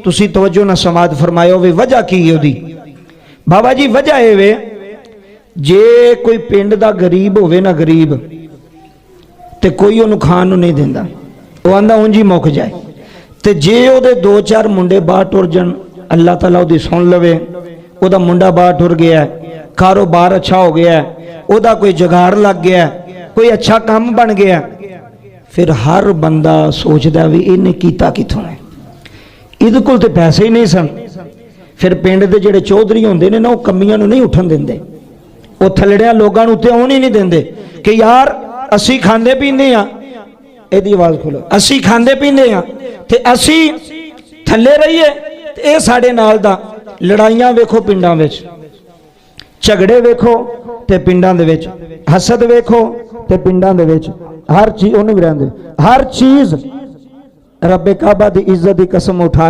तुसी तवज्जो ना समात फरमायो वे वजह की ओदी बाबा जी वजह है वे जे कोई पिंड दा गरीब होवे ना गरीब ते कोई ओनू खान नू नहीं देंदा वो आंदा उंज ही मुक जाए ते जे ओदे दो चार मुंडे बाहर टुर जान अल्लाह ताला ओदी सुन लवे ओदा मुंडा बाहर टुर गया कारोबार अच्छा हो गया ओदा कोई जुगाड़ लग गया कोई अच्छा काम बन गया फिर हर बंदा सोचदा भी इन्हें कीता किथों है इहदे कोल ते पैसे ही नहीं सन फिर पिंड दे जिहड़े चौधरी होंदे ने ना वो कमियां नूं नहीं उठन दिंदे वो थल्लड़ियां लोगां नूं उत्ते आउण ही नहीं दिंदे कि यार असी खांदे पींदे आ इहदी आवाज़ खोलो असी खांदे पींदे आ ते असी थल्ले रहीए ते इह साडे नाल दा लड़ाइयां वेखो पिंडां विच झगड़े वेखो ते पिंडां दे विच हसद वेखो ते पिंडां दे विच हर चीज़ उन्हें भी रहंदे हर चीज़ रब्बे काबा दी इज्जत दी कसम उठा